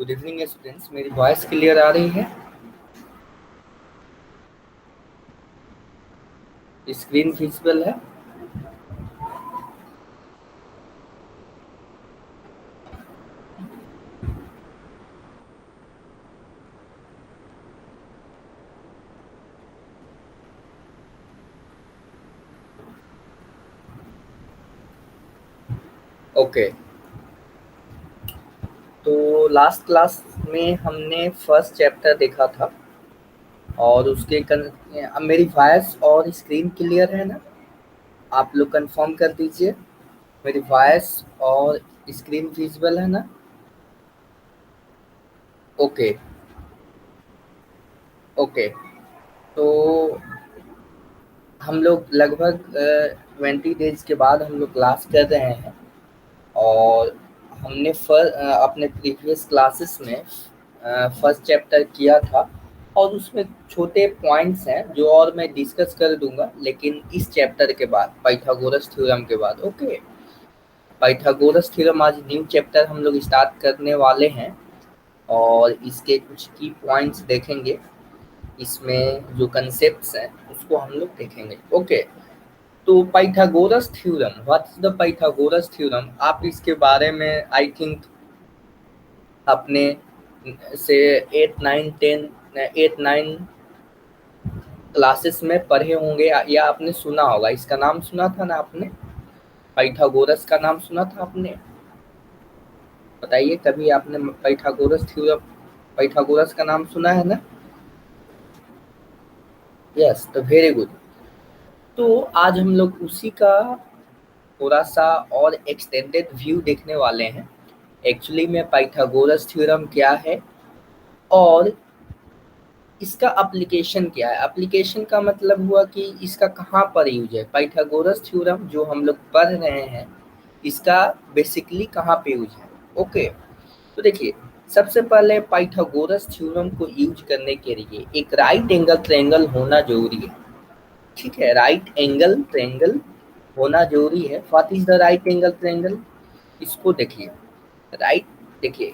Good evening students, मेरी voice clear आ रही है? स्क्रीन विजिबल है? ओके। तो लास्ट क्लास में हमने फर्स्ट चैप्टर देखा था और अब मेरी वॉइस और स्क्रीन क्लियर है ना? आप लोग कंफर्म कर दीजिए, मेरी वॉइस और स्क्रीन विजिबल है ना? ओके। ओके। तो हम लोग लगभग 20 डेज के बाद हम लोग क्लास कर रहे हैं और हमने अपने प्रीवियस क्लासेस में फर्स्ट चैप्टर किया था और उसमें छोटे पॉइंट्स हैं जो और मैं डिस्कस कर दूंगा, लेकिन इस चैप्टर के बाद पाइथागोरस थ्योरम के बाद। ओके। पाइथागोरस थ्योरम आज न्यू चैप्टर हम लोग स्टार्ट करने वाले हैं और इसके कुछ की पॉइंट्स देखेंगे। इसमें जो कंसेप्ट्स हैं उसको हम लोग देखेंगे। ओके। तो Pythagoras theorem, what is the Pythagoras theorem? आप इसके बारे में आई थिंक अपने से 8 9 क्लासेस में पढ़े होंगे या आपने सुना होगा। इसका नाम सुना था ना आपने? पाइथागोरस का नाम सुना था आपने? बताइए, कभी आपने पाइथागोरस थ्योरम, पाइथागोरस का नाम सुना है ना? यस, तो वेरी गुड। तो आज हम लोग उसी का थोड़ा सा और एक्सटेंडेड व्यू देखने वाले हैं। एक्चुअली में पाइथागोरस थ्योरम क्या है और इसका एप्लीकेशन क्या है। एप्लीकेशन का मतलब हुआ कि इसका कहाँ पर यूज है। पाइथागोरस थ्योरम जो हम लोग पढ़ रहे हैं इसका बेसिकली कहाँ पे यूज है। ओके। तो देखिए, सबसे पहले पाइथागोरस थ्योरम को यूज करने के लिए एक राइट एंगल ट्रायंगल होना जरूरी है। ठीक है, राइट एंगल ट्रायंगल होना जरूरी है। What is the right angle triangle? इसको देखिए। राइट, देखिए,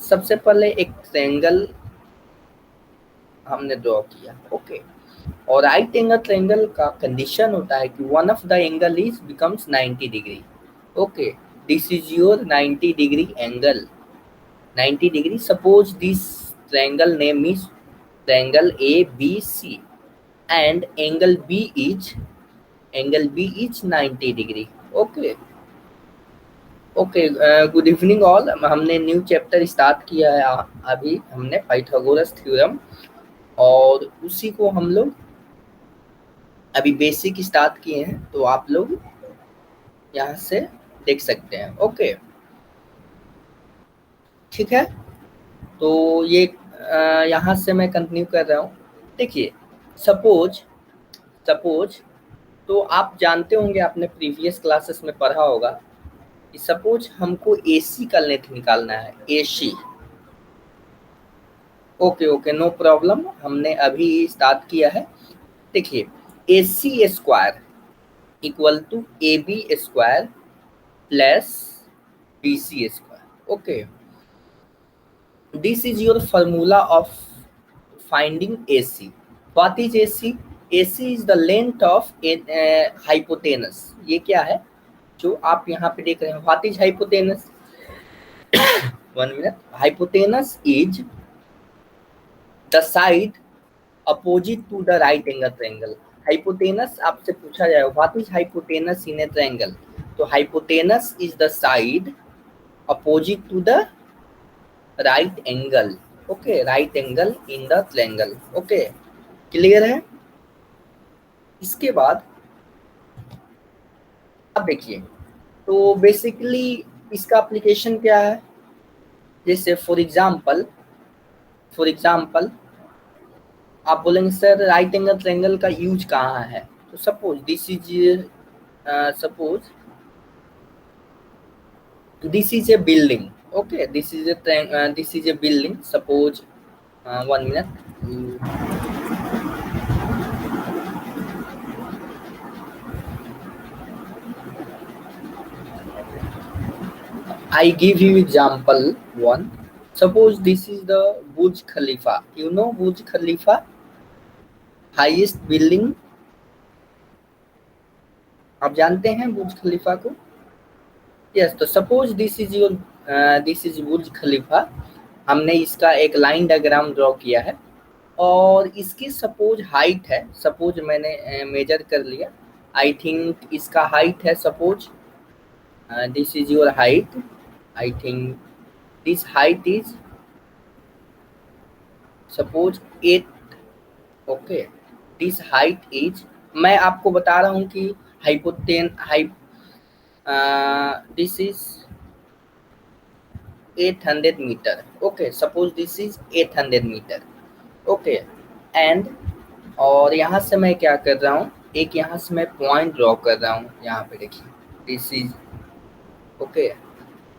सबसे पहले एक ट्रायंगल हमने ड्रॉ किया। ओके। और राइट एंगल ट्रायंगल का कंडीशन होता है कि one of the angle is becomes 90 degree. Okay, this is your 90 degree angle. 90 degree, suppose this triangle name is triangle ABC and angle B is 90 degree. Okay. Okay, good evening all. हमने new chapter start किया है अभी हमने Pythagoras theorem और उसी को हम लोग अभी बेसिक स्टार्ट किए हैं, तो आप लोग यहाँ से देख सकते हैं। ओके, ठीक है। तो ये यहाँ से मैं कंटिन्यू कर रहा हूँ। देखिए, सपोज सपोज तो आप जानते होंगे, आपने प्रीवियस क्लासेस में पढ़ा होगा कि सपोज हमको AC का लेंथ निकालना है। AC, okay okay, no problem, हमने अभी स्टार्ट किया है। देखिए, AC square equal to AB square plus BC square. Okay, this is your formula of finding AC. What is AC? AC is the length of hypotenuse. ये क्या है जो आप यहाँ पे देख रहे हैं? What is hypotenuse? 1 minute. Hypotenuse is the side opposite to the right angle triangle. Hypotenuse आपसे पूछा जाएगा what is hypotenuse in a triangle? तो hypotenuse is the side opposite to the right angle. Okay, right angle in the triangle. Okay, clear है? इसके बाद अब देखिए, तो बेसिकली इसका एप्लीकेशन क्या है। जैसे फॉर एग्जांपल आप बोलेंगे सर राइट एंगल ट्रायंगल का यूज कहाँ है। तो suppose this is A building. Okay, this is A building. Suppose 1 minute. I give you example one. Suppose this is the Burj Khalifa. You know Burj Khalifa, highest building. आप जानते हैं बुर्ज खलीफा को? Yes, तो suppose this is Burj खलीफा। हमने इसका एक line diagram draw किया है और इसकी सपोज हाइट है, सपोज मैंने मेजर कर लिया। आई थिंक इसका हाइट है, suppose this is your height. I think this height is suppose 8। Okay, this height is, मैं आपको बता रहा हूँ कि this is 800 metre. Okay, suppose this is 800 metre. Okay, and और यहाँ से मैं क्या कर रहा हूँ, एक यहाँ से मैं पॉइंट ड्रॉ कर रहा हूँ। यहाँ पे देखिए, दिस इज ओके।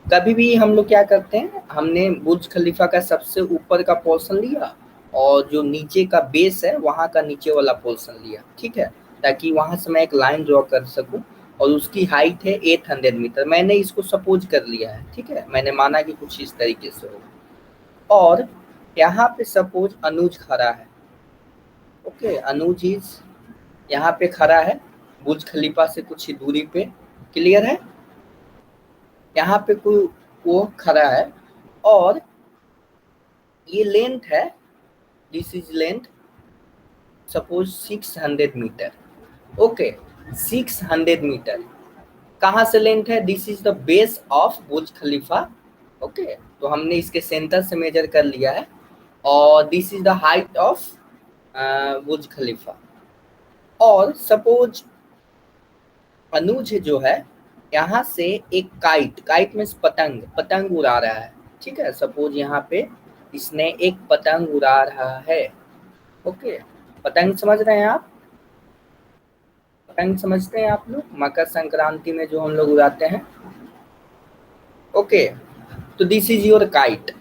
कभी भी हम लोग क्या करते हैं, हमने बुर्ज खलीफा का सबसे ऊपर का पोर्शन लिया और जो नीचे का बेस है वहाँ का नीचे वाला पोर्शन लिया, ठीक है, ताकि वहाँ से मैं एक लाइन ड्रॉ कर सकूँ। और उसकी हाइट है 800 मीटर। मैंने इसको सपोज कर लिया है, ठीक है, मैंने माना कि कुछ इस तरीके से होगा। और यहाँ पे सपोज अनुज खड़ा है। ओके, अनुज इज यहाँ पे खड़ा है बुर्ज खलीफा से कुछ ही दूरी पे। क्लियर है? यहाँ पे कोई वो खड़ा है और ये लेंथ है, this is length suppose 600 metre. Okay, 600 metre कहाँ से लेंथ है? This is the base of Burj Khalifa. Okay, तो हमने इसके सेंटर से मेजर कर लिया है और this is the height of Burj Khalifa. और सपोज अनुज जो है यहाँ से एक काइट में पतंग उड़ा रहा है, ठीक है। सपोज यहाँ पे इसने एक पतंग उड़ा रहा है। ओके, पतंग समझ रहे हैं आप? पतंग समझते हैं आप लोग? मकर संक्रांति में जो हम लोग उड़ाते हैं। ओके, तो दिस इज योर काइट।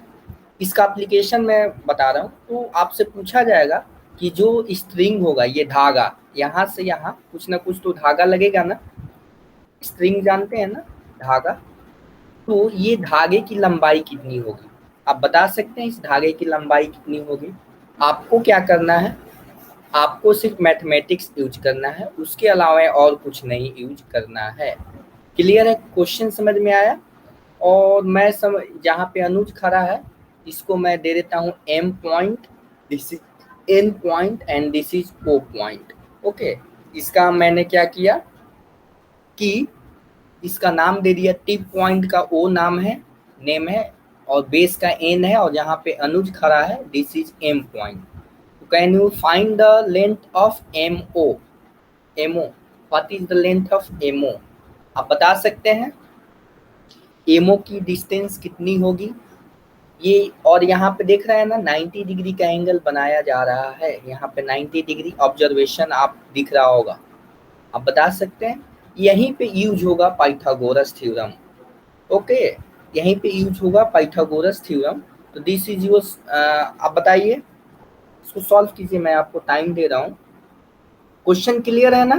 इसका एप्लीकेशन मैं बता रहा हूँ। तो आपसे पूछा जाएगा कि जो स्ट्रिंग होगा, ये धागा, यहाँ से यहाँ कुछ ना कुछ तो धागा लगेगा ना। स्ट्रिंग जानते हैं ना, धागा। तो ये धागे की लंबाई कितनी होगी? आप बता सकते हैं इस धागे की लंबाई कितनी होगी? आपको क्या करना है, आपको सिर्फ मैथमेटिक्स यूज करना है, उसके अलावा और कुछ नहीं यूज करना है। क्लियर है? क्वेश्चन समझ में आया? और मैं जहाँ पे अनुज खड़ा है इसको मैं दे देता हूँ M point, this is N point and this is O point. Okay, इसका मैंने क्या किया कि इसका नाम दे दिया, टिप पॉइंट का O नेम है और बेस का N है और जहाँ पे अनुज खड़ा है this is M point. Can you find the length of MO? What is the length of MO? आप बता सकते हैं MO की डिस्टेंस कितनी होगी? ये, और यहाँ पे देख रहे हैं ना 90 डिग्री का एंगल बनाया जा रहा है, यहाँ पे 90 डिग्री ऑब्जर्वेशन आप दिख रहा होगा। आप बता सकते हैं, यहीं पे यूज होगा पाइथागोरस थ्योरम। ओके, यहीं पे यूज होगा पाइथागोरस थ्योरम। तो दिस इज योर, आप बताइए, इसको सॉल्व कीजिए, मैं आपको टाइम दे रहा हूँ। क्वेश्चन क्लियर है ना?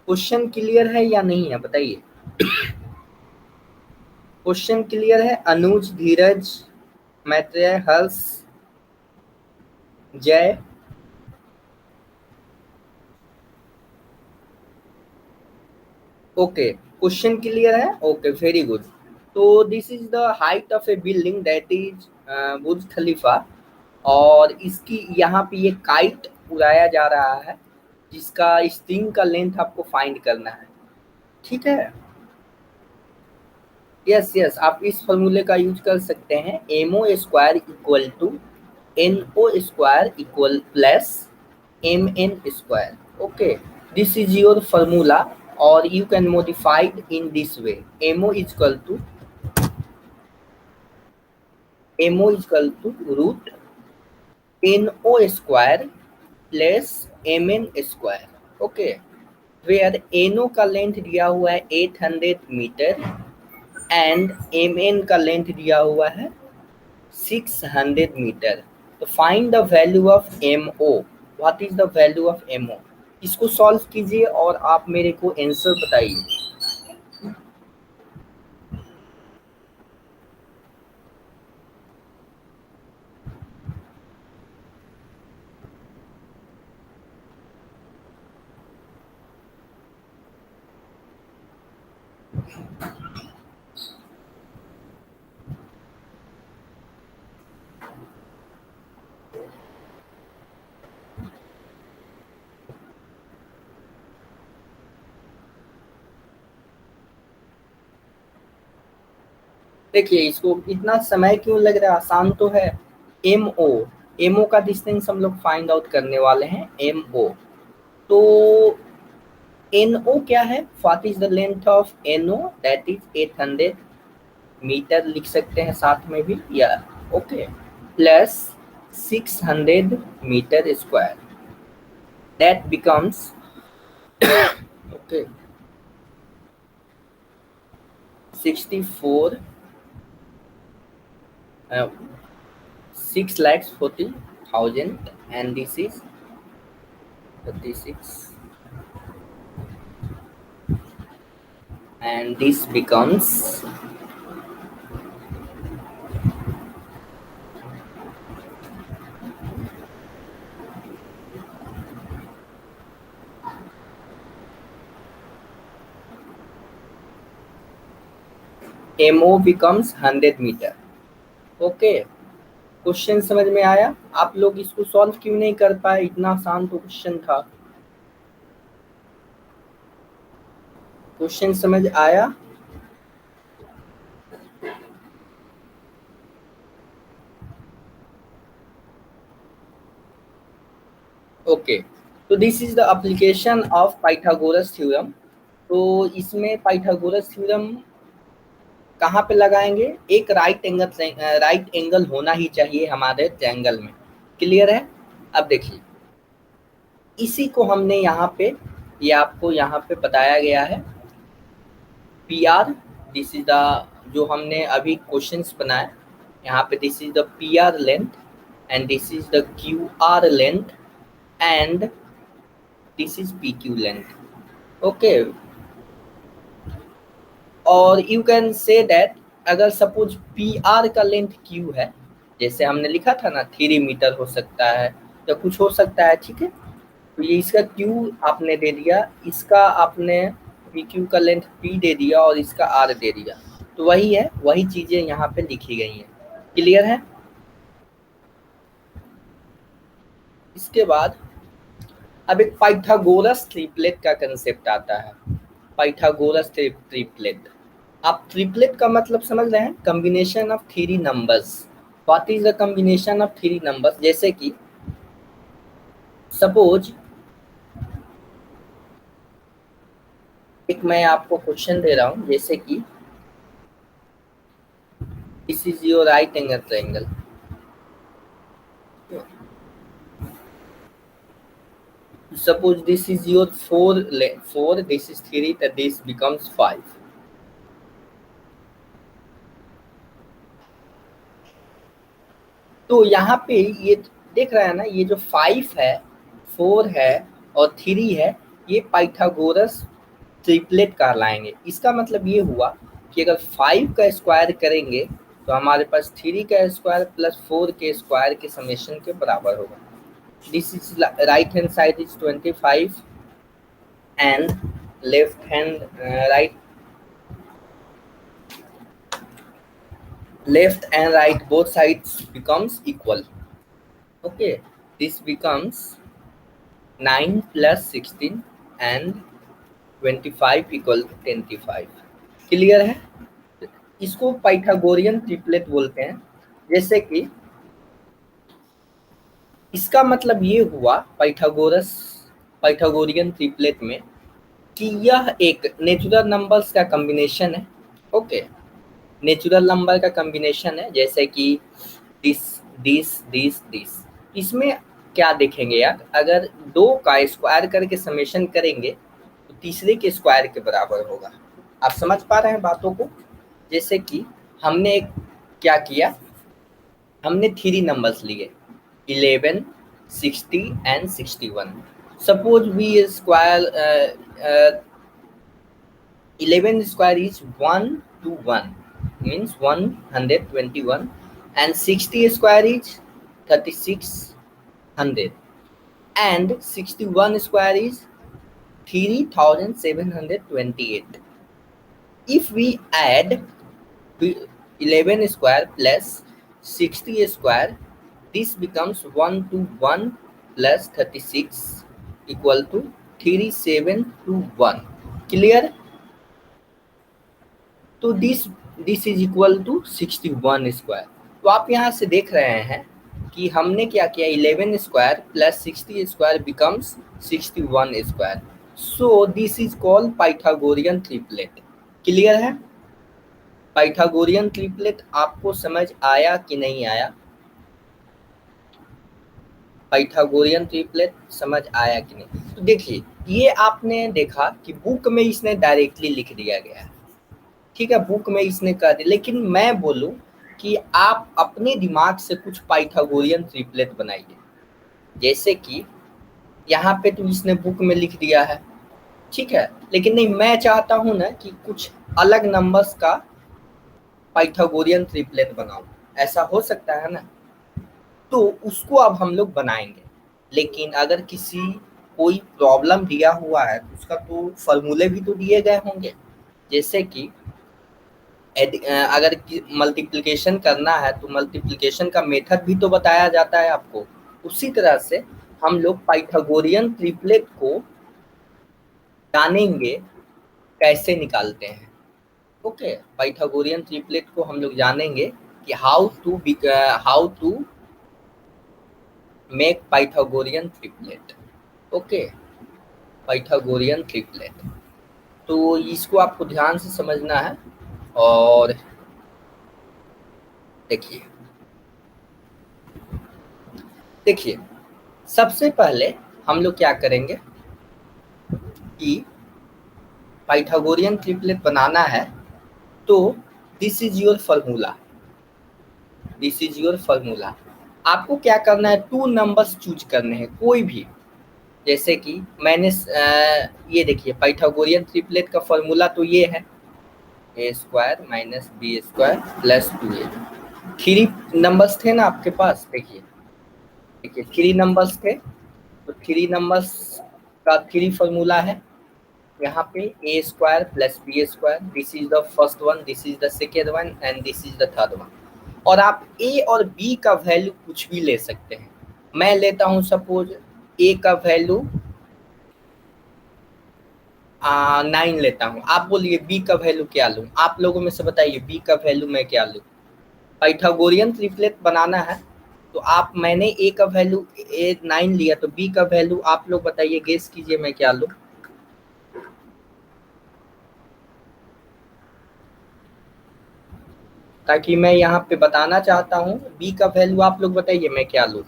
क्वेश्चन क्लियर है या नहीं है बताइए? क्वेश्चन क्लियर है? अनुज, धीरज, Maitreya, Harsh, Jay. Okay, question clear है? Okay, very good. तो this is the height of a building that is Burj Khalifa. और इसकी यहाँ पे ये काइट उड़ाया जा रहा है जिसका स्ट्रिंग का लेंथ आपको फाइंड करना है, ठीक है। यस यस, आप इस फॉर्मूले का यूज कर सकते हैं, MO square equal to NO square equal plus MN square. Okay, this is your formula और you can modify it in this way. MO is equal to root NO square plus MN square. Okay, where NO का length दिया हुआ है 800 metre and MN का length दिया हुआ है 600 metre. तो find the value of MO। What is the value of MO? इसको सॉल्व कीजिए और आप मेरे को आंसर बताइए। देखिए इसको इतना समय क्यों लग रहा है, आसान तो है। एम ओ, एम ओ का डिस्टेंस हम लोग फाइंड आउट करने वाले हैं, एम ओ। तो एन ओ क्या है, what is the length of N O, that is 800 metre लिख सकते हैं साथ में भी, या okay, plus 600 metre square, that becomes okay 64 6,40,000, and this is 36, and this becomes MO becomes 100 metre. Okay, question समझ में आया? आप लोग इसको सॉल्व क्यों नहीं कर पाए, इतना आसान तो क्वेश्चन था। क्वेश्चन समझ आया? ओके, तो this is the application of Pythagoras theorem. तो इसमें पाइथागोरस थ्योरम कहाँ पे लगाएंगे, एक राइट एंगल होना ही चाहिए हमारे ट्रायंगल में। क्लियर है? अब देखिए इसी को हमने यहाँ पे, ये आपको यहाँ पे बताया गया है, P R, this is the, जो हमने अभी क्वेश्चंस बनाए यहाँ पे, this is the P R length and this is the Q R length and this is P Q length. Okay, और यू कैन से दैट अगर सपोज पी आर का length Q है, जैसे हमने लिखा था ना 3 मीटर हो सकता है या कुछ हो सकता है, ठीक है। तो ये इसका क्यू आपने दे दिया, इसका आपने पी क्यू का लेंथ पी दे दिया और इसका आर दे दिया, तो वही है, वही चीजें यहाँ पे लिखी गई हैं। क्लियर है? इसके बाद अब एक पाइथागोरस ट्रिपलेट का कंसेप्ट आता है, पाइथागोरस ट्रिपलेट। आप ट्रिपलेट का मतलब समझ रहे हैं, combination of three numbers. What is the combination of three numbers, जैसे कि सपोज एक मैं आपको क्वेश्चन दे रहा हूं, जैसे कि this is your right angle triangle, suppose this is your 4, this is 3, that this becomes 5। तो यहाँ पे ये देख रहा है ना, ये जो 5 है, 4 है और 3 है, ये पाइथागोरस ट्रिपलेट कहलाएंगे। इसका मतलब ये हुआ कि अगर 5 का स्क्वायर करेंगे तो हमारे पास 3 का स्क्वायर प्लस 4 के स्क्वायर के समेशन के बराबर होगा। This is right hand side is 25 and left hand left and right both sides becomes equal। Okay, this becomes 9 plus 16 and 25 equal to 25। Clear है? इसको पाइथागोरियन ट्रिपलेट बोलते हैं। जैसे कि इसका मतलब ये हुआ पाइथागोरियन ट्रिपलेट में कि यह एक नेचुरल नंबर्स का कॉम्बिनेशन है। ओके, नेचुरल नंबर का कॉम्बिनेशन है, जैसे कि दिस दिस दिस दिस। इसमें क्या देखेंगे यार, अगर 2 का स्क्वायर करके समेशन करेंगे तो तीसरे के स्क्वायर के बराबर होगा। आप समझ पा रहे हैं बातों को? जैसे कि हमने एक क्या किया, हमने 3 नंबर्स लिए 11, 60 and 61। Suppose we square 11 square is 121, means 121, and 60 square is 3600, and 61 square is 3728। if we add 11 square plus 60 square, this becomes 1 to 1 plus 36 equal to 37 to 1. Clear? तो this is equal to 61 square. तो आप यहाँ से देख रहे हैं कि हमने क्या किया, 11 square plus 60 square becomes 61 square. So this is called Pythagorean triplet. Clear है? पाइथागोरियन ट्रिपलेट आपको समझ आया कि नहीं आया? पाइथागोरियन ट्रिपलेट समझ आया कि नहीं? तो देखिए, ये आपने देखा कि बुक में इसने डायरेक्टली लिख दिया गया है, ठीक है, बुक में इसने कर दिया, लेकिन मैं बोलूं कि आप अपने दिमाग से कुछ पाइथागोरियन ट्रिपलेट बनाइए। जैसे कि यहाँ पे तो इसने बुक में लिख दिया है, ठीक है, लेकिन नहीं, मैं चाहता हूं ना कि कुछ अलग नंबर्स का पाइथागोरियन ट्रिपलेट बनाऊं। ऐसा हो सकता है ना? तो उसको अब हम लोग बनाएंगे। लेकिन अगर किसी कोई प्रॉब्लम दिया हुआ है तो उसका तो फॉर्मूले भी तो दिए गए होंगे। जैसे कि अगर मल्टीप्लिकेशन करना है तो मल्टीप्लिकेशन का मेथड भी तो बताया जाता है आपको। उसी तरह से हम लोग पाइथागोरियन ट्रिपलेट को जानेंगे कैसे निकालते हैं। ओके, पाइथागोरियन ट्रिपलेट को हम लोग जानेंगे कि how to make Pythagorean triplet. Okay, Pythagorean triplet, तो इसको आपको ध्यान से समझना है। और देखिए देखिए सबसे पहले हम लोग क्या करेंगे कि पाइथागोरियन ट्रिपलेट बनाना है, तो this is your formula. This is your formula. आपको क्या करना है, टू नंबर्स चूज करने हैं कोई भी। जैसे कि मैंने ये देखिए, पाइथागोरियन ट्रिपलेट का फॉर्मूला तो ये है, A square minus B square plus 2a। 3 numbers थे ना आपके पास? देखिए देखिए 3 नंबर्स थे, तो 3 नंबर्स का 3 फॉर्मूला है। यहाँ पे A square plus B square, this is the first one, this is the second one and this is the third one. और आप ए और बी का वैल्यू कुछ भी ले सकते हैं। मैं लेता हूँ सपोज ए का वैल्यू 9 लेता हूँ। आप बोलिए बी का वैल्यू क्या लूँ? आप लोगों में से बताइए बी का वैल्यू मैं क्या लूँ? पाइथागोरियन ट्रिपलेट बनाना है तो आप, मैंने ए का वैल्यू 9 लिया, तो बी का वैल्यू आप लोग बताइए, गेस कीजिए मैं क्या लूँ? ताकि मैं यहाँ पे बताना चाहता हूँ, बी का वैल्यू आप लोग बताइए मैं क्या लूँ।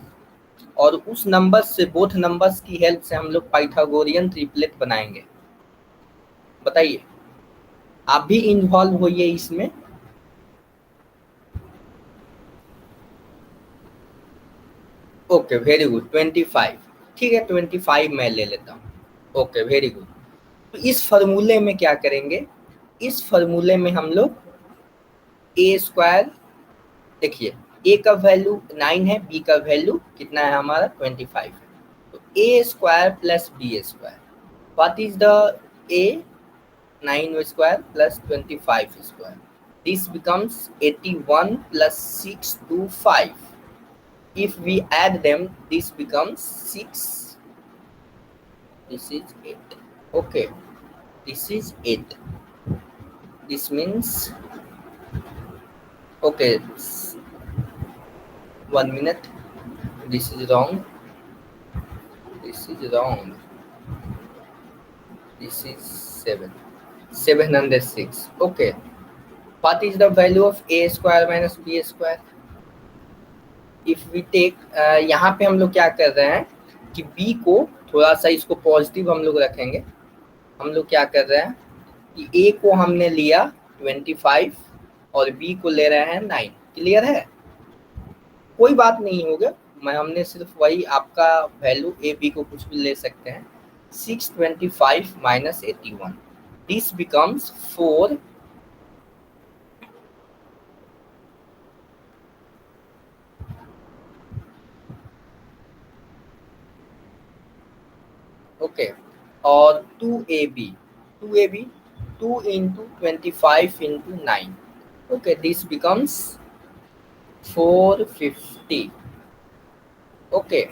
और उस नंबर से, बोथ नंबर्स की हेल्प से हम लोग पाइथागोरियन ट्रिपलेट बनाएंगे। बताइए, आप भी इन्वॉल्व होइए इसमें। Okay very good, 25। ठीक है, 25 मैं ले लेता हूँ। Okay very good. तो इस फॉर्मूले में क्या करेंगे, इस फॉर्मूले में हम लोग ए स्क्वायर, देखिए ए का वैल्यू 9 है, बी का वैल्यू कितना है हमारा 25 है, तो A square plus B square, what is the A, 9 square plus 25 square, this becomes 81 plus 6 to 5. If we add them, this becomes 6, this is 8. Okay, this is 8. This means, okay, 1 minute, this is wrong, this is wrong, this is 706. Okay, what is the value of a square minus b square? If we take, यहाँ पे हम लोग क्या कर रहे हैं कि b को थोड़ा सा, इसको पॉजिटिव हम लोग रखेंगे। हम लोग क्या कर रहे हैं कि a को हमने लिया 25 और b को ले रहे हैं 9। क्लियर है? कोई बात नहीं होगा, मैं हमने सिर्फ वही आपका वैल्यू a b को कुछ भी ले सकते हैं। 625 माइनस 81, दिस बिकम्स 4। ओके, और 2ab, 2ab 2 into 25 into 9. Okay, this becomes 450. Okay,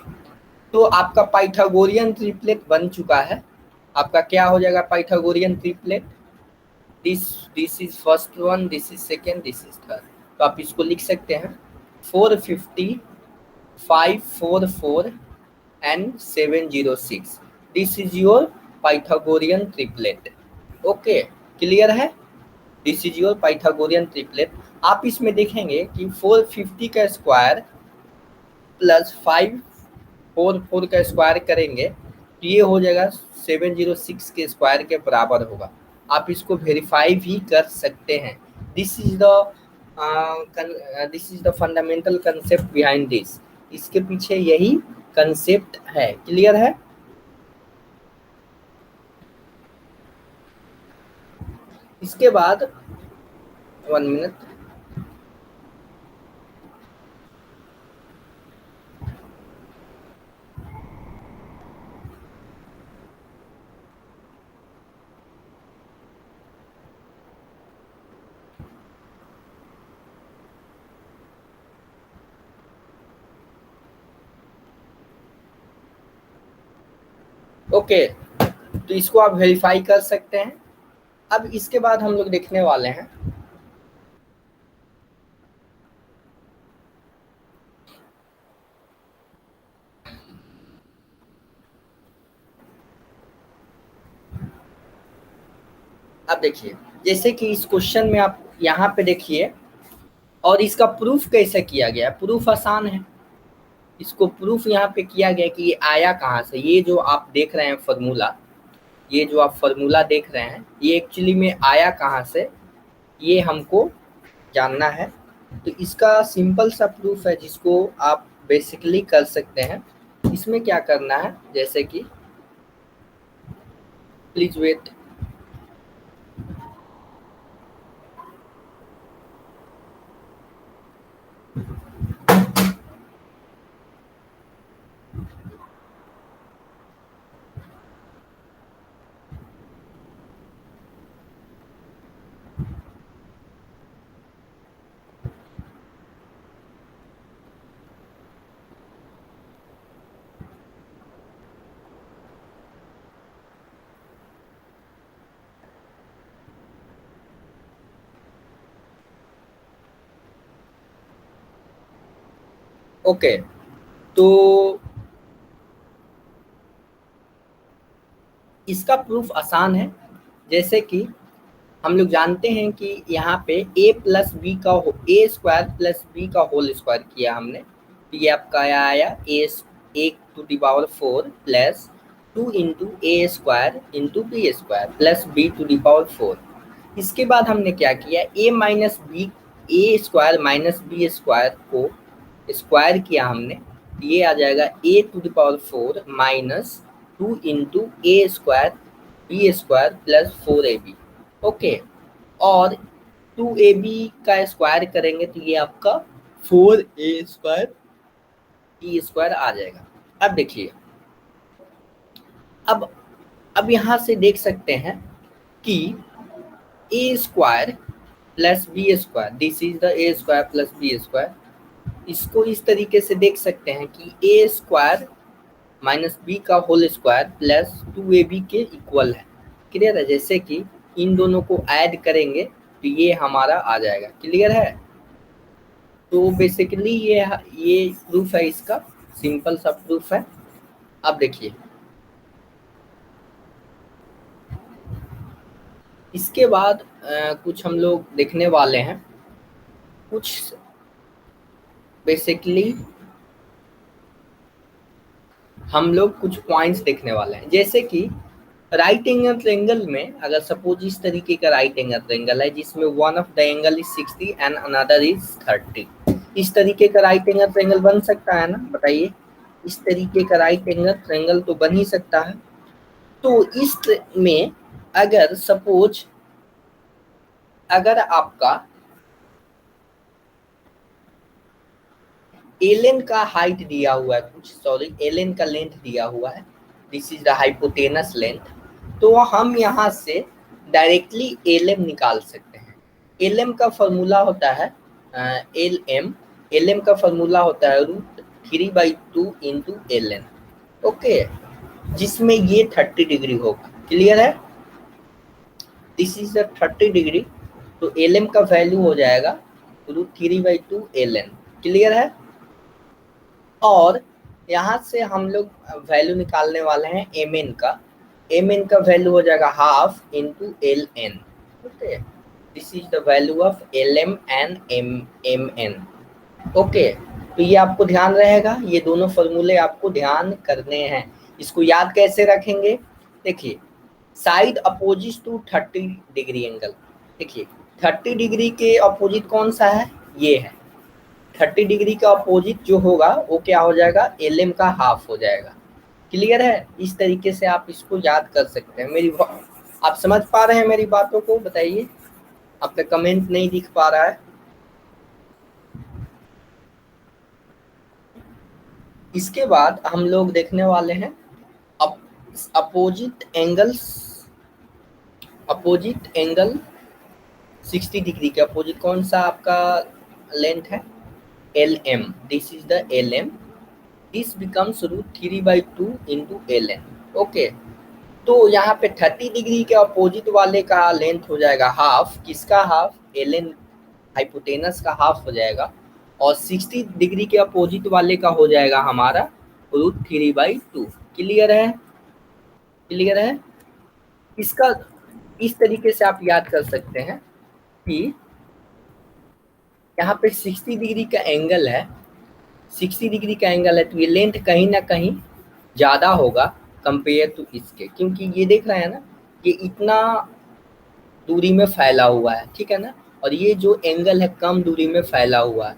तो आपका पाइथागोरियन ट्रिपलेट बन चुका है। आपका क्या हो जाएगा Pythagorean triplet? This is first one, this is second, this is third. तो आप इसको लिख सकते हैं 450, 544 and 706. This is your Pythagorean triplet. Okay, clear है? This is your Pythagorean triplet. आप इसमें देखेंगे कि 450 का स्क्वायर प्लस 544 का स्क्वायर करेंगे तो ये हो जाएगा 706 के स्क्वायर के बराबर होगा। आप इसको वेरीफाई भी कर सकते हैं। This is the fundamental concept behind this. इसके पीछे यही कंसेप्ट है। क्लियर है? इसके बाद 1 मिनट, ओके, तो इसको आप वेरीफाई कर सकते हैं। अब इसके बाद हम लोग देखने वाले हैं अब देखिए, जैसे कि इस क्वेश्चन में आप यहाँ पे देखिए, और इसका प्रूफ कैसे किया गया? प्रूफ आसान है। इसको प्रूफ यहाँ पे किया गया कि ये आया कहाँ से। ये जो आप देख रहे हैं फॉर्मूला, ये जो आप फॉर्मूला देख रहे हैं, ये एक्चुअली में आया कहाँ से, ये हमको जानना है। तो इसका सिंपल सा प्रूफ है जिसको आप बेसिकली कर सकते हैं। इसमें क्या करना है, जैसे कि प्लीज वेट, ओके। तो इसका प्रूफ आसान है। जैसे कि हम लोग जानते हैं कि यहाँ पे a प्लस बी का ए स्क्वायर प्लस बी का होल स्क्वायर किया हमने, तो ये आपका आया A to the power 4 plus 2 into A square into B square plus B to the power 4। इसके बाद हमने क्या किया, A minus B, A square minus B square को स्क्वायर किया हमने, ये आ जाएगा A to the power 4 minus 2 into A square B square plus 4ab। Okay, और 2ab का स्क्वायर करेंगे तो ये आपका 4a स्क्वायर बी स्क्वायर आ जाएगा। अब देखिए, अब यहाँ से देख सकते हैं कि A square plus B square, this is the A square plus B square. इसको इस तरीके से देख सकते हैं कि ए स्क्वायर माइनस बी का होल स्क्वायर प्लस 2ab के इक्वल है। क्लियर है? जैसे कि इन दोनों को ऐड करेंगे तो ये हमारा आ जाएगा। क्लियर है? तो बेसिकली ये प्रूफ है, इसका सिंपल सा प्रूफ है। अब देखिए, इसके बाद कुछ हम लोग देखने वाले हैं, कुछ बेसिकली हम लोग कुछ पॉइंट्स देखने वाले हैं। जैसे कि राइट एंगल ट्रायंगल में अगर सपोज इस तरीके का राइट एंगल ट्रायंगल है जिसमें one of the angle is 60 and another is 30, इस तरीके का राइट एंगल ट्रायंगल बन सकता है ना? बताइए, इस तरीके का राइट एंगल ट्रायंगल तो बन ही सकता है। तो इस में अगर सपोज अगर आपका एलन का हाइट दिया हुआ है, कुछ सॉरी एलन का लेंथ दिया हुआ है, this is the hypotenuse length, तो हम यहाँ से डायरेक्टली एल एम निकाल सकते हैं। एल एम का फॉर्मूला होता है एल एम का फॉर्मूला होता है √3/2 इंटू एल एन। ओके, जिसमें ये 30 डिग्री होगा। क्लियर है? दिस इज द 30 डिग्री, तो एल एम का वैल्यू हो जाएगा √3/2 एल एन। क्लियर है? और यहाँ से हम लोग वैल्यू निकालने वाले हैं एम एन का। एम एन का वैल्यू हो जाएगा half into L N. Okay, this is the value of L M and M N. Okay, तो ये आपको ध्यान रहेगा, ये दोनों फॉर्मूले आपको ध्यान करने हैं। इसको याद कैसे रखेंगे? देखिए, side opposite to 30 degree angle. देखिए 30 डिग्री के अपोजिट कौन सा है? ये है। 30 डिग्री का अपोजिट जो होगा वो क्या हो जाएगा? एल एम का हाफ हो जाएगा। क्लियर है? इस तरीके से आप इसको याद कर सकते हैं। आप समझ पा रहे हैं मेरी बातों को? बताइए, आपका कमेंट नहीं दिख पा रहा है। इसके बाद हम लोग देखने वाले हैं अपोजिट एंगल 60 डिग्री के अपोजिट कौन सा आपका लेंथ है? L M. This is the L M. This becomes √3/2 into L N. Okay, तो यहाँ पे 30 डिग्री के अपोजिट वाले का लेंथ हो जाएगा हाफ। किसका हाफ? एल एन हाइपोटेनस का हाफ हो जाएगा। और 60 डिग्री के अपोजिट वाले का हो जाएगा हमारा √3/2। क्लियर है? क्लियर है? इसका इस तरीके से आप याद कर सकते हैं कि यहाँ पे 60 डिग्री का एंगल है, 60 डिग्री का एंगल है, तो ये लेंथ कहीं ना कहीं ज़्यादा होगा कंपेयर टू इसके, क्योंकि ये देख रहे हैं ना, ये इतना दूरी में फैला हुआ है, ठीक है ना, और ये जो एंगल है कम दूरी में फैला हुआ है।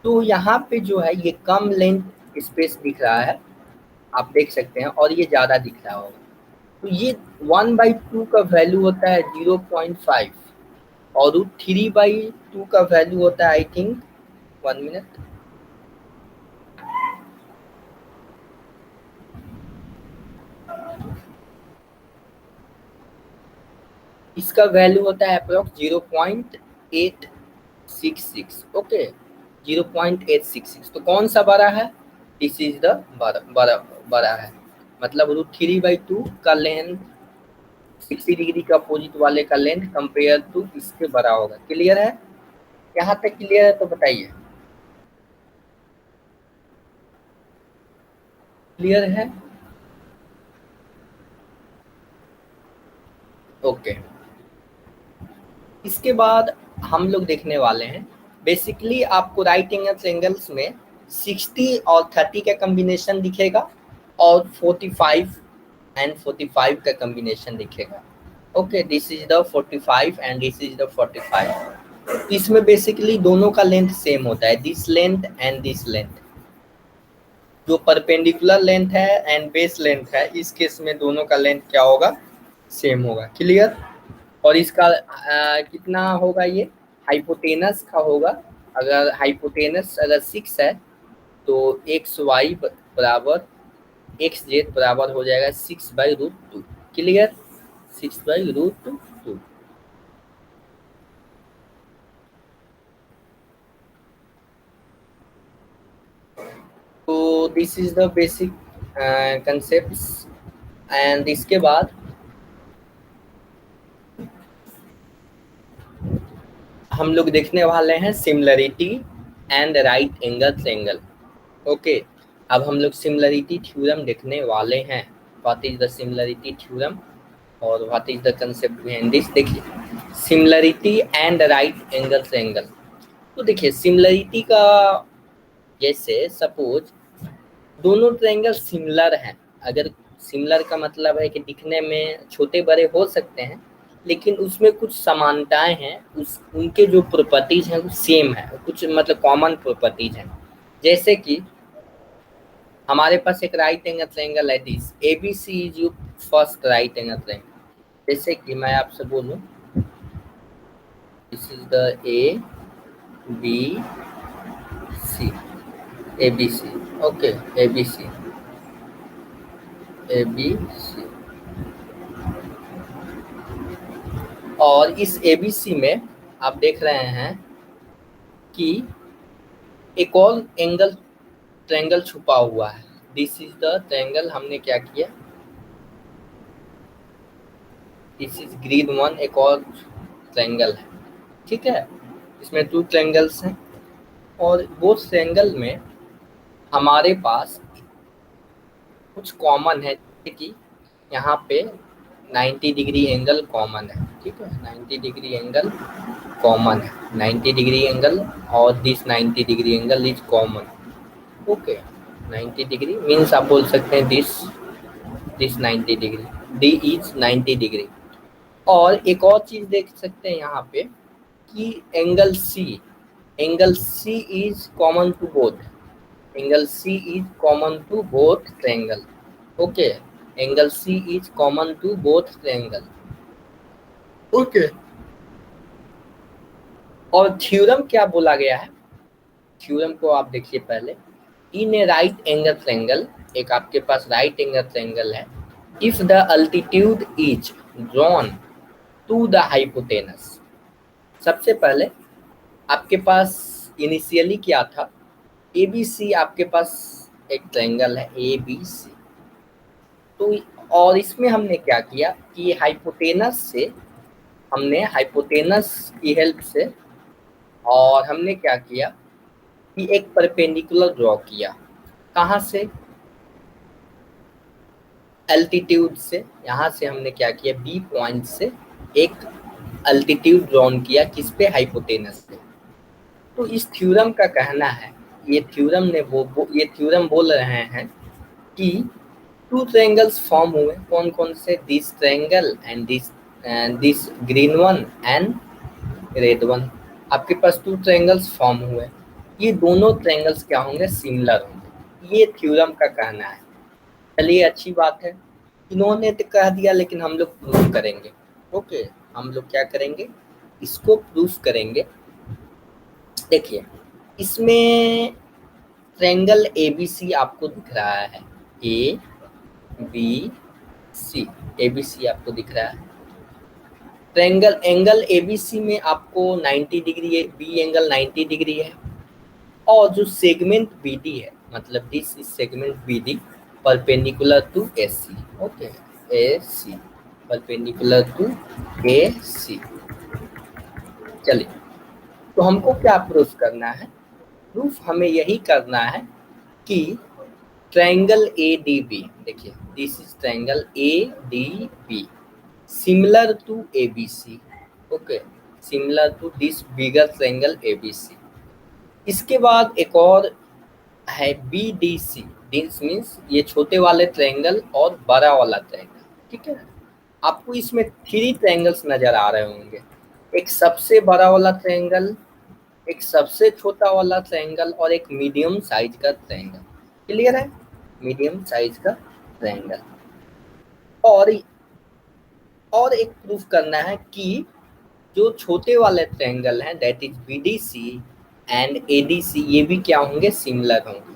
तो यहाँ पे जो है ये कम लेंथ स्पेस दिख रहा है, आप देख सकते हैं, और ये ज़्यादा दिख रहा होगा। तो ये 1/2 का वैल्यू होता है 0.5 और √3/2 का वैल्यू होता है आई थिंक 1 मिनट, इसका वैल्यू होता है अप्रोक्स 0.866। ओके, 0.866। तो कौन सा बड़ा है? दिस इज द बड़ा है, मतलब √3/2 का लेंथ 60 डिग्री का अपोजिट वाले का लेंथ कंपेयर टू इसके बड़ा होगा। क्लियर है? यहाँ तक क्लियर है तो बताइए। क्लियर है? ओके, इसके बाद हम लोग देखने वाले हैं, बेसिकली आपको राइट एंगल्स में 60 और 30 का कॉम्बिनेशन दिखेगा और 45 एंड 45 का कॉम्बिनेशन दिखेगा। Okay, this is the 45 and this is the 45। इसमें बेसिकली दोनों का लेंथ सेम होता है, this length and this length. जो परपेंडिकुलर लेंथ है एंड बेस लेंथ है, इस केस में दोनों का लेंथ क्या होगा? सेम होगा। क्लियर? और इसका कितना होगा? ये हाइपोटेनस का होगा। अगर हाइपोटेनस अगर 6 है तो एक्स वाई बराबर एक्स जेड बराबर हो जाएगा 6/√2। क्लियर? 6/√2। तो this is the basic concept. And इसके बाद हम लोग देखने वाले हैं similarity and right angle. Okay, अब हम लोग सिमिलरिटी थ्योरम देखने वाले हैं। What is the similarity theorem और what is the concept behind this? देखिए, सिमिलरिटी एंड राइट एंगल। तो देखिए सिमिलरिटी का, जैसे सपोज दोनों ट्रायंगल सिमिलर हैं। अगर सिमिलर का मतलब है कि दिखने में छोटे बड़े हो सकते हैं, लेकिन उसमें कुछ समानताएं हैं, उस उनके जो प्रॉपर्टीज हैं वो सेम है, कुछ मतलब कॉमन प्रॉपर्टीज हैं। जैसे कि हमारे पास एक राइट एंगल ट्रायंगल है, this ABC is your first right angle triangle. जैसे कि मैं आपसे बोलूं, this is the ABC, ABC। Okay, ABC, ABC। और इस एबीसी में आप देख रहे हैं कि एक और एंगल ट्रायंगल छुपा हुआ है। This is the triangle. हमने क्या किया, दिस इज ग्रीड वन, एक और ट्रायंगल है, ठीक है। इसमें 2 ट्रायंगल्स हैं और वो ट्रायंगल में हमारे पास कुछ कॉमन है, जैसे कि यहाँ पे 90 डिग्री एंगल कॉमन है, ठीक है। 90 डिग्री एंगल कॉमन है, 90 डिग्री एंगल और this 90 degree angle is common, okay. 90 degree means आप बोल सकते हैं this 90 degree, D is 90 degree. और एक और चीज देख सकते हैं यहाँ पे कि angle C is common to both, angle C is common to both triangle, okay. Angle C is common to both triangle, okay. और थ्योरम क्या बोला गया है, थ्योरम को आप देखिए पहले। In a right angle triangle, एक आपके पास राइट एंगल ट्रायंगल है, if the altitude is drawn to the hypotenuse. सबसे पहले आपके पास इनिशियली क्या था, एबीसी आपके पास एक ट्रायंगल है एबीसी। तो और इसमें हमने क्या किया कि हाइपोटेनस से, हमने हाइपोटेनस की हेल्प से, और हमने क्या किया कि एक परपेंडिकुलर ड्रॉ किया। कहाँ से, एल्टीट्यूड से। यहाँ से हमने क्या किया, बी पॉइंट से एक अल्टीट्यूड ड्रॉन किया, किस पे, हाइपोटेनस पे। तो इस थ्योरम का कहना है, ये थ्योरम ने ये थ्योरम बोल रहे हैं कि 2 ट्रायंगल्स फॉर्म हुए, कौन कौन से, this triangle and this green one and red one. आपके पास 2 ट्रायंगल्स फॉर्म हुए, ये दोनों ट्रायंगल्स क्या होंगे, सिमिलर होंगे, ये थ्योरम का कहना है। चलिए अच्छी बात है, इन्होंने तो कह दिया, लेकिन हम लोग प्रूफ करेंगे, ओके। हम लोग क्या करेंगे, इसको प्रूफ करेंगे। देखिए इसमें ट्रायंगल एबीसी आपको दिख रहा है, ए बी सी, एबीसी आपको दिख रहा है। ट्रायंगल एंगल एबीसी में आपको 90 डिग्री है, बी एंगल 90 डिग्री है, और जो सेगमेंट बीडी है, मतलब this is segment BD perpendicular to AC, okay, AC perpendicular to AC. चलिए, तो हमको क्या प्रूफ करना है, प्रूफ हमें यही करना है कि ट्रायंगल ए डी बी, देखिए this is triangle A D B similar to A B C, okay, similar to this bigger triangle A B C. इसके बाद एक और है B D C, this means ये छोटे वाले ट्रायंगल और बड़ा वाला ट्रायंगल, ठीक है। आपको इसमें 3 ट्रायंगल्स नजर आ रहे होंगे, एक सबसे बड़ा वाला ट्रायंगल, एक सबसे छोटा वाला ट्रायंगल और एक मीडियम साइज का ट्रायंगल। क्लियर है, मीडियम साइज का ट्रायंगल। और एक प्रूफ करना है कि जो छोटे वाले ट्रायंगल हैं, that is BDC and ADC, ये भी क्या होंगे, सिमिलर होंगे।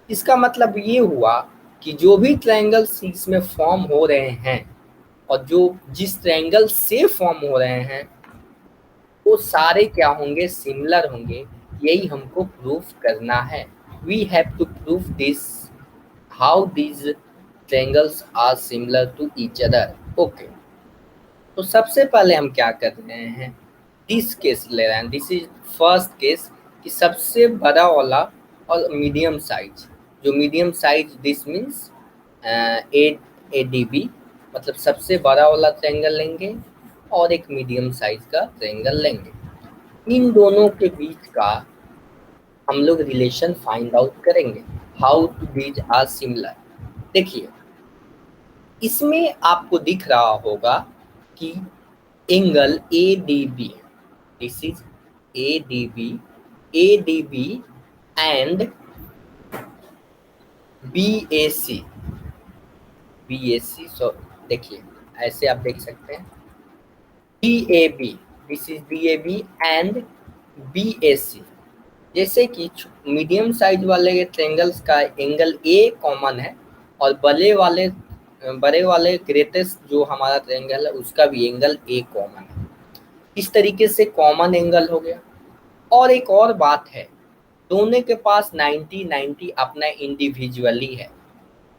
इसका मतलब ये हुआ कि जो भी ट्रायंगल्स इसमें फॉर्म हो रहे हैं और जो जिस ट्रायंगल से फॉर्म हो रहे हैं, वो सारे क्या होंगे, सिमिलर होंगे। यही हमको प्रूफ करना है। We have to proof this, how these triangles are similar to each other, okay. तो सबसे पहले हम क्या कर रहे हैं, दिस केस ले रहे हैं, दिस इज फर्स्ट केस कि सबसे बड़ा वाला और मीडियम साइज, जो medium size this means A D B, मतलब सबसे बड़ा वाला ट्रायंगल लेंगे और एक मीडियम साइज का ट्रायंगल लेंगे। इन दोनों के बीच का हम लोग रिलेशन फाइंड आउट करेंगे, how two these are similar. देखिए इसमें आपको दिख रहा होगा कि angle A D B, this is A D B and B A C, so देखिए ऐसे आप देख सकते हैं, B A B, this is B A B and B A C. जैसे कि मीडियम साइज वाले ट्रायंगल्स का एंगल ए कॉमन है और बड़े वाले ग्रेटेस्ट जो हमारा ट्रायंगल है उसका भी एंगल ए कॉमन है। इस तरीके से कॉमन एंगल हो गया। और एक और बात है, दोनों के पास 90 90 अपना इंडिविजुअली है।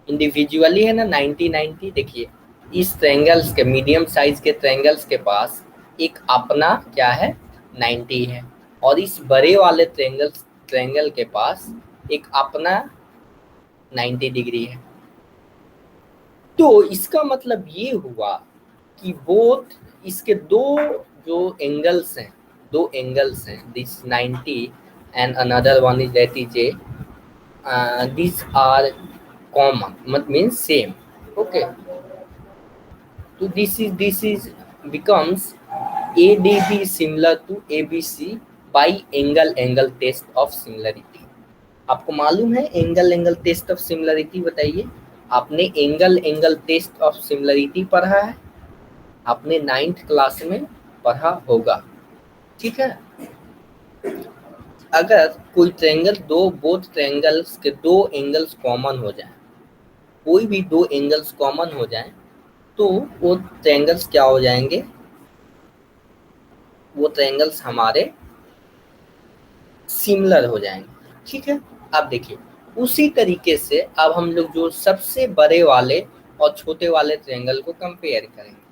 इंडिविजुअली है ना 90 90। देखिए इस ट्रायंगल्स के, मीडियम साइज के ट्रायंगल्स के पास एक अपना क्या है, 90 है, और इस बड़े वाले ट्रायंगल के पास एक अपना 90 डिग्री है। तो इसका मतलब ये हुआ कि बोथ इसके जो एंगल्स हैं, दो एंगल्स हैं, this 90 and another one is that is a, these are common, means same. Okay, so this is becomes ADB similar to ABC by angle test of similarity. आपको मालूम है एंगल टेस्ट ऑफ सिमिलरिटी? बताइए, आपने angle test of similarity पढ़ा है? आपने 9th class में पढ़ा होगा, ठीक है। अगर कोई ट्रायंगल, बोथ ट्रायंगल्स के दो एंगल्स कॉमन हो जाए, कोई भी दो एंगल्स कॉमन हो जाएं, तो वो ट्रायंगल्स क्या हो जाएंगे, वो ट्रायंगल्स हमारे सिमिलर हो जाएंगे, ठीक है। अब देखिए उसी तरीके से अब हम लोग जो सबसे बड़े वाले और छोटे वाले ट्रायंगल को कंपेयर करेंगे।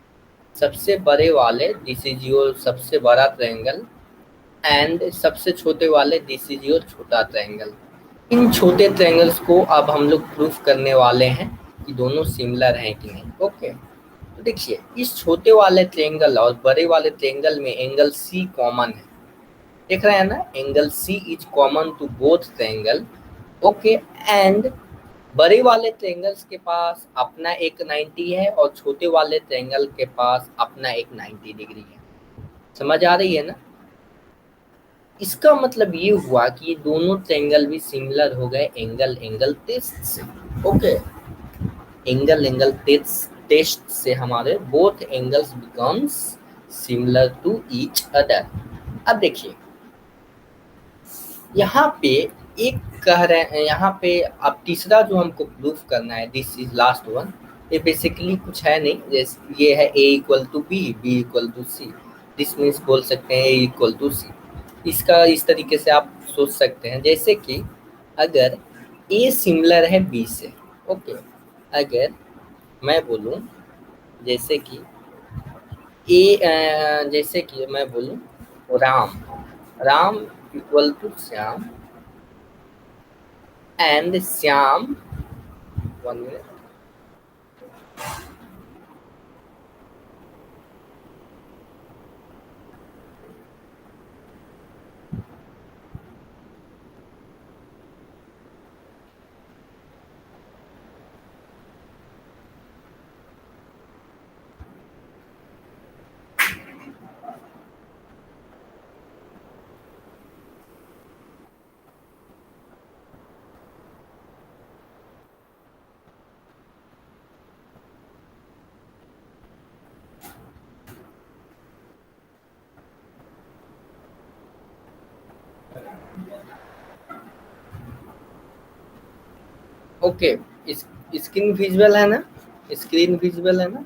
सबसे बड़े वाले, दिस इज योर सबसे बड़ा ट्रायंगल, एंड सबसे छोटे वाले, दिस इज योर छोटा ट्रायंगल। इन छोटे ट्रायंगल्स को अब हम लोग प्रूफ करने वाले हैं कि दोनों सिमिलर हैं कि नहीं। ओके, तो देखिए इस छोटे वाले ट्रायंगल और बड़े वाले ट्रायंगल में एंगल सी कॉमन है, देख रहे हैं ना, angle C is common to both triangle. Okay, and बड़े वाले ट्रायंगल्स के पास अपना एक 90 है और छोटे वाले ट्रायंगल के पास अपना एक 90 डिग्री है। समझ आ रही है ना? इसका मतलब ये हुआ कि ये दोनों ट्रायंगल भी सिमिलर हो गए एंगल टेस्ट से। ओके, एंगल टेस्ट से हमारे both angles becomes similar to each other. अब देखिए यहाँ पे एक कह रहे हैं, यहाँ पे अब तीसरा जो हमको प्रूफ करना है, दिस इज लास्ट वन, ये बेसिकली कुछ है नहीं, जैसे ये है a equal to B, B equal to C, this means बोल सकते हैं a इक्वल टू सी। इसका इस तरीके से आप सोच सकते हैं, जैसे कि अगर a सिमिलर है b से। ओके, अगर मैं बोलूं जैसे कि जैसे कि मैं बोलूं Ram, Ram equal to Shyam, and Shyam, 1 minute, okay, इस स्क्रीन विजुअल है ना, स्क्रीन विजुअल है ना?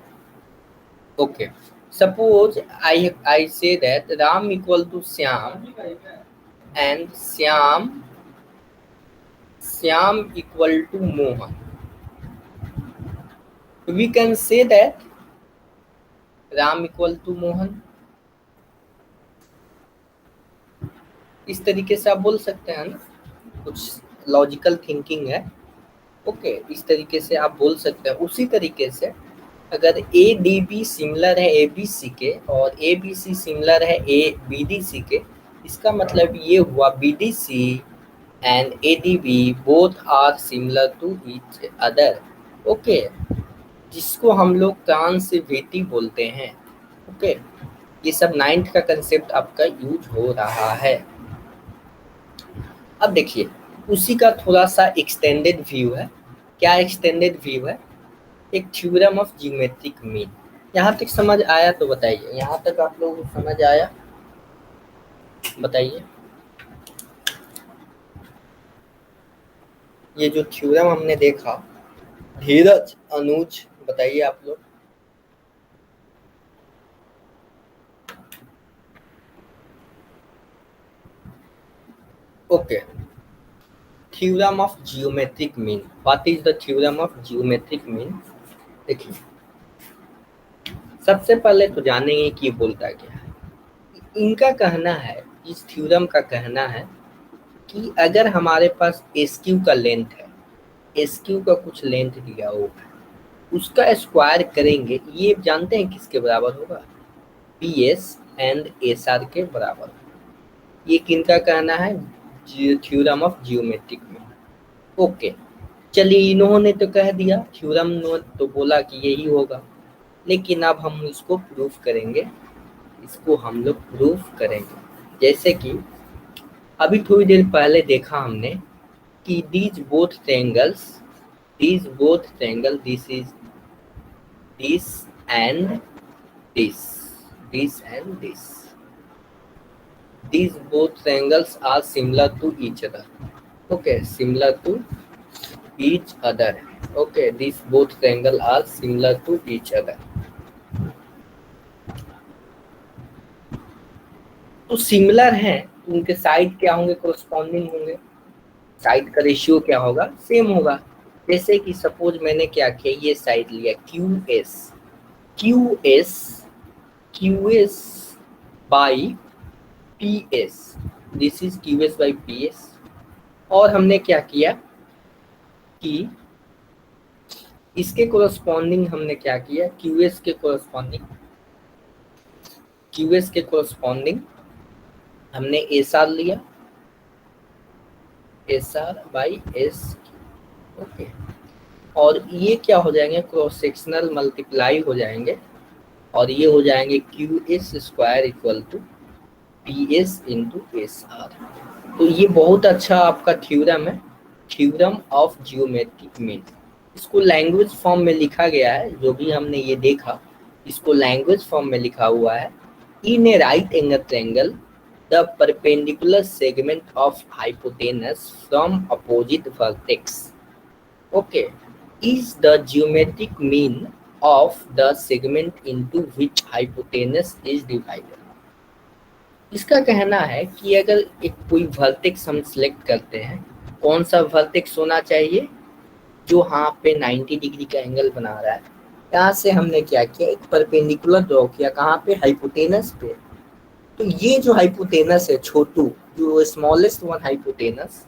Okay, suppose I say that Ram equal to Shyam and Shyam equal to Mohan, we can say that Ram equal to Mohan. इस तरीके से आप बोल सकते हैं ना, कुछ लॉजिकल थिंकिंग है। ओके, इस तरीके से आप बोल सकते हैं। उसी तरीके से अगर ए डी बी सिमिलर है ए बी सी के और ए बी सी सिमिलर है ए बी डी सी के, इसका मतलब ये हुआ B D C and A D B both are similar to each other. Okay, जिसको हम लोग ट्रांसिविटी बोलते हैं। ओके, ये सब 9th का कंसेप्ट आपका यूज हो रहा है। अब देखिए उसी का थोड़ा सा एक्सटेंडेड व्यू है। क्या एक्सटेंडेड व्यू है? एक थ्योरम ऑफ ज्योमेट्रिक मीन। यहाँ तक समझ आया तो बताइए, यहाँ तक आप लोगों को समझ आया? बताइए, ये जो थ्योरम हमने देखा, धीरज, अनुज, बताइए आप लोग। Okay, theorem of geometric mean. What is the theorem of geometric mean? देखिए, सबसे पहले तो जानेंगे कि ये बोलता क्या है। इनका कहना है, इस थ्योरम का कहना है कि अगर हमारे पास एस क्यू का लेंथ है, एस क्यू का कुछ लेंथ दिया होगा, उसका स्क्वायर करेंगे, ये जानते हैं किसके बराबर होगा? P S and S R के बराबर। ये किनका कहना है? Theorem of geometric mean. Okay, चलिए, इन्होंने तो कह दिया, थ्योरम ने तो बोला कि यही होगा, लेकिन अब हम इसको प्रूफ करेंगे, इसको हम लोग प्रूफ करेंगे। जैसे कि अभी थोड़ी देर पहले देखा हमने कि these both triangles, this is this and this, this and this, these both triangles are similar to each other. Okay, similar to each other. Okay, these both triangles are similar to each other. तो similar हैं, तो उनके side क्या होंगे? Corresponding होंगे। Side का ratio क्या होगा? सेम होगा। जैसे कि सपोज मैंने क्या किया, ये साइड लिया Q S, Q S, Q S by P S, this is Q S by P S. और हमने क्या किया कि इसके कोरस्पॉन्डिंग हमने क्या किया, क्यू एस के कोरस्पॉन्डिंग, क्यू एस के कोरस्पॉन्डिंग हमने एस आर लिया, S R by S. Okay, और ये क्या हो जाएंगे? क्रॉस सेक्शनल मल्टीप्लाई हो जाएंगे, और ये हो जाएंगे Q S square equal to P S into S R. तो ये बहुत अच्छा आपका थ्योरम है, थ्योरम ऑफ जियोमेट्रिक मीन। इसको लैंग्वेज फॉर्म में लिखा गया है, जो भी हमने ये देखा इसको लैंग्वेज फॉर्म में लिखा हुआ है। In a right angle triangle the perpendicular segment of hypotenuse from opposite vertex, okay, is the geometric mean of the segment into which hypotenuse is divided। इसका कहना है कि अगर एक कोई वर्टेक्स हम सिलेक्ट करते हैं, कौन सा वर्टेक्स होना चाहिए? जो यहाँ पे 90 डिग्री का एंगल बना रहा है। यहाँ से हमने क्या किया, एक परपेंडिकुलर ड्रॉ किया, कहाँ पे? हाइपोटेनस पे। तो ये जो हाइपोटेनस है छोटू, जो स्मॉलेस्ट वन हाइपोटेनस,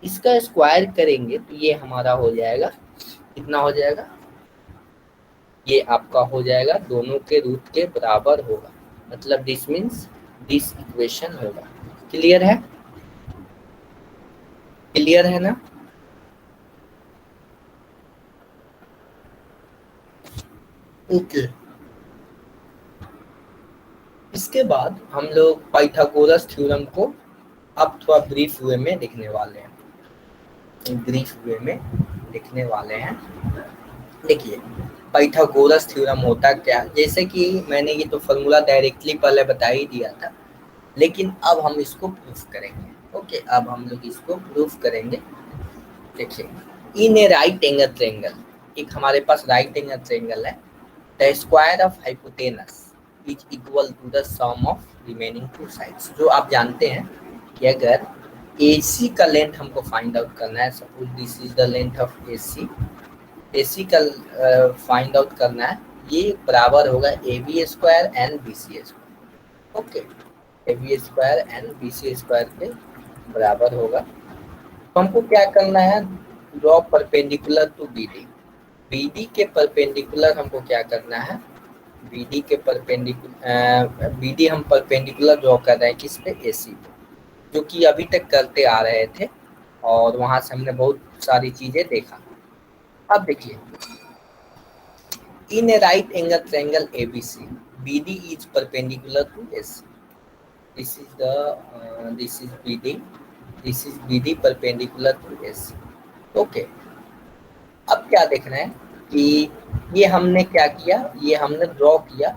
इसका स्क्वायर करेंगे तो ये हमारा हो जाएगा, कितना हो जाएगा? ये आपका हो जाएगा दोनों के रूट के बराबर होगा, मतलब दिस मीन्स दिस इक्वेशन होगा। क्लियर है? क्लियर है ना? ओके, इसके बाद हम लोग पाइथागोरस थ्योरम को अब थोड़ा ब्रीफ वे में लिखने वाले हैं, ब्रीफ वे में लिखने वाले हैं। देखिए, पाइथागोरस थ्योरम होता क्या? जैसे कि मैंने ये तो फॉर्मूला डायरेक्टली पहले बता ही दिया था, लेकिन अब हम इसको प्रूफ करेंगे। ओके, अब हम लोग इसको प्रूफ करेंगे। देखिए, in a right angle triangle, एक हमारे पास राइट एंगल ट्रायंगल है, the square of hypotenuse is equal to the sum of remaining two sides. जो आप जानते हैं कि अगर AC का लेंथ हमको फाइंड आउट करना है, suppose this is the length of AC, AC का फाइंड आउट करना है, ये बराबर होगा AB square and BC square. Okay, AB square and BC square के बराबर होगा। तो हमको क्या करना है? Draw perpendicular to BD, BD के परपेंडिकुलर हमको क्या करना है? BD के परपेंडिकुलर, BD हम परपेंडिकुलर ड्रॉ कर रहे हैं किस पे? AC पे, जो कि अभी तक करते आ रहे थे और वहां से हमने बहुत सारी चीजें देखा। अब देखिए, in a right angle triangle ABC, BD is perpendicular to AC, this is BD, this is BD perpendicular to AC। Okay, अब क्या देखना है कि ये हमने क्या किया, ये हमने ड्रॉ किया।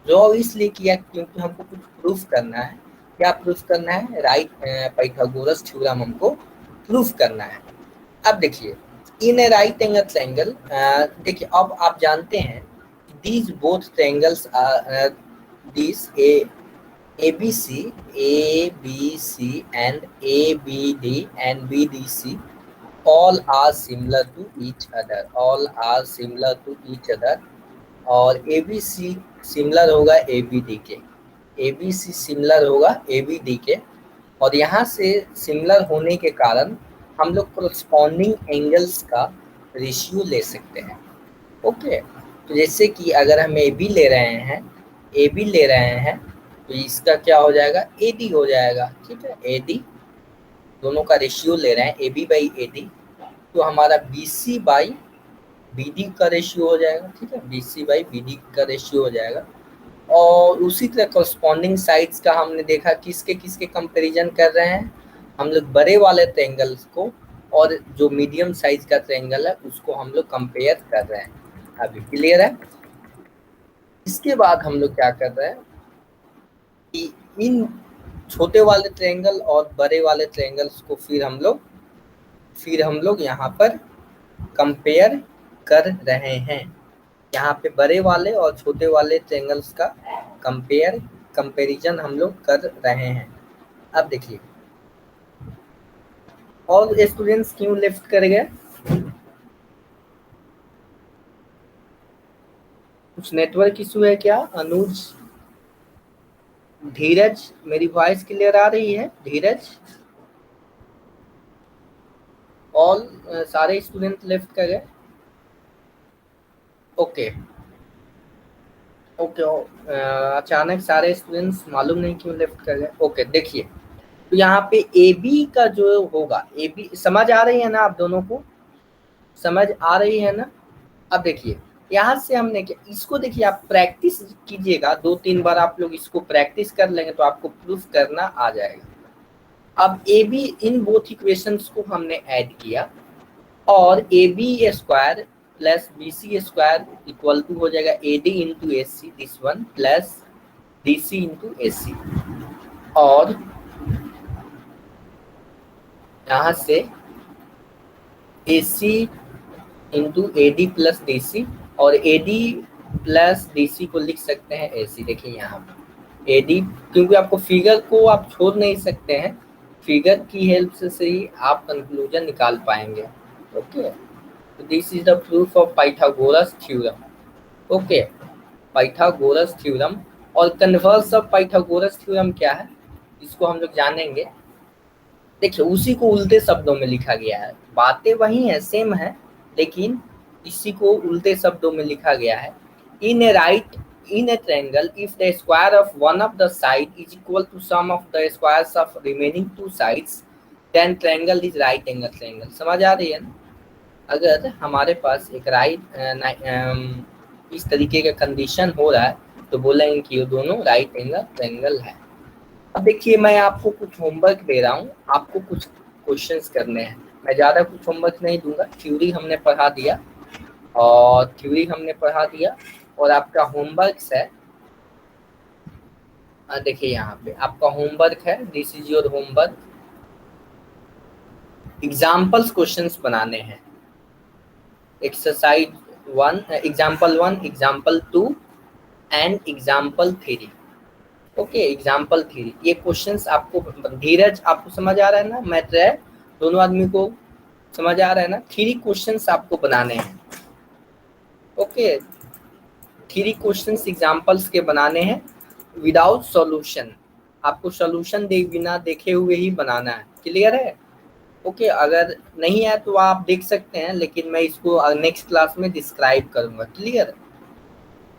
ड्रॉ इसलिए किया क्योंकि हमको कुछ प्रूफ करना है। क्या प्रूफ करना है? राइट पाइथागोरस थ्योरम हमको प्रूफ करना है। अब देखिए, in a right angle triangle, देखिए अब आप जानते हैं these both triangles are this a ABC and ABD and BDC all are similar to each other, all are similar to each other। और ABC सिमिलर होगा ABD के, ABC similar होगा ABD के, और यहाँ से सिमिलर होने के कारण हम लोग कोरस्पॉन्डिंग एंगल्स का रेशियो ले सकते हैं। ओके, तो जैसे कि अगर हम AB ले रहे हैं, AB ले रहे हैं तो इसका क्या हो जाएगा, AD हो जाएगा। ठीक है, AD दोनों का रेशियो ले रहे हैं AB बाई AD, तो हमारा BC बाई BD का रेशियो हो जाएगा। ठीक है, BC बाई BD का रेशियो हो जाएगा। और उसी तरह कॉरस्पॉन्डिंग साइड्स का हमने देखा किसके किसके कंपैरिजन कर रहे हैं हम लोग, बड़े वाले ट्रायंगल्स को और जो मीडियम साइज का ट्रायंगल है उसको हम लोग कंपेयर कर रहे हैं। अभी क्लियर है। इसके बाद हम लोग क्या कर रहे हैं कि इन छोटे वाले ट्रायंगल और बड़े वाले ट्रायंगल्स को फिर हम लोग यहाँ पर कंपेयर कर रहे हैं। यहाँ पे बड़े वाले और छोटे वाले ट्रायंगल्स का कंपैरिजन हम लोग कर रहे हैं। अब देखिए, और स्टूडेंट्स क्यों लेफ्ट कर गए, कुछ नेटवर्क इशू है क्या? अनुज, धीरज, मेरी वॉइस क्लियर आ रही है? धीरज, ऑल सारे स्टूडेंट लेफ्ट कर गए? ओके ओके, अचानक सारे स्टूडेंट्स मालूम नहीं क्यों लेफ्ट कर गए। ओके, देखिए तो यहाँ पे AB का जो होगा, AB समझ आ रही है ना आप दोनों को, समझ आ रही है ना? अब देखिए यहाँ से हमने क्या, इसको देखिए आप प्रैक्टिस कीजिएगा, 2-3 बार आप लोग इसको प्रैक्टिस कर लेंगे तो आपको प्रूफ करना आ जाएगा। अब AB इन बोथ इक्वेशंस को हमने ऐड किया और AB square plus BC square equal to हो जाएगा AD into AC, this one plus DC into AC, और यहाँ से AC into AD plus DC, और AD प्लस DC को लिख सकते हैं AC। देखिए यहाँ पे AD, क्योंकि आपको फिगर को आप छोड़ नहीं सकते हैं, फिगर की हेल्प से ही आप कंक्लूजन निकाल पाएंगे। Okay, this is the proof of Pythagoras theorem. Okay, Pythagoras theorem. और कन्वर्स ऑफ पाइथागोरस थ्योरम क्या है इसको हम लोग जानेंगे। देखिए उसी को उल्टे शब्दों में लिखा गया है, बातें वही हैं, सेम है, लेकिन इसी को उल्टे शब्दों में लिखा गया है। In a triangle if the square of one of the side is equal to sum of the squares of remaining two sides, then triangle is right angle triangle. समझ आ रही है ना? अगर हमारे पास एक इस तरीके का कंडीशन हो रहा है तो बोलेंगे कि ये दोनों राइट एंगल ट्रायंगल है। अब देखिए मैं आपको कुछ होमवर्क दे रहा हूँ, आपको कुछ क्वेश्चंस करने हैं। मैं ज़्यादा कुछ होमवर्क नहीं दूंगा, थ्योरी हमने पढ़ा दिया और आपका होमवर्क है। देखिए यहाँ पे आपका होमवर्क है, this is your homework. Examples questions बनाने हैं। Exercise 1, example 1, example 2 and example 3। Okay, example 3 ये क्वेश्चंस आपको, धीरज आपको समझ आ रहा है ना? मैथ है, दोनों आदमी को समझ आ रहा है ना? 3 क्वेश्चंस आपको बनाने हैं। ओके, 3 क्वेश्चंस एग्जाम्पल्स के बनाने हैं विदाउट सॉल्यूशन। आपको सॉल्यूशन बिना देखे हुए ही बनाना है। क्लियर है? ओके, अगर नहीं है तो आप देख सकते हैं, लेकिन मैं इसको नेक्स्ट क्लास में डिस्क्राइब करूंगा। क्लियर?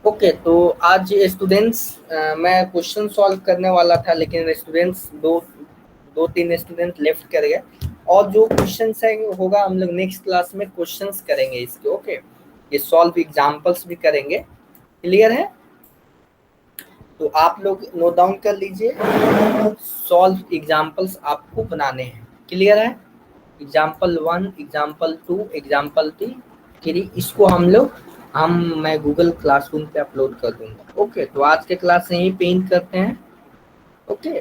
ओके, तो आज स्टूडेंट्स मैं क्वेश्चन सॉल्व करने वाला था, लेकिन स्टूडेंट्स दो तीन स्टूडेंट लेफ्ट कर गए, और जो क्वेश्चंस है होगा हम लोग नेक्स्ट क्लास में क्वेश्चंस करेंगे इसके। ओके, ये सॉल्व एग्जांपल्स भी करेंगे। क्लियर है? तो आप लोग नोट डाउन कर लीजिए, सॉल्व एग्जांपल्स आपको बनाने हैं। क्लियर है? एग्जाम्पल 1, एग्जाम्पल 2, एग्जाम्पल 3, इसको मैं गूगल क्लासरूम पे अपलोड कर दूंगा। ओके, तो आज के क्लास यहीं पे एंड करते हैं। ओके।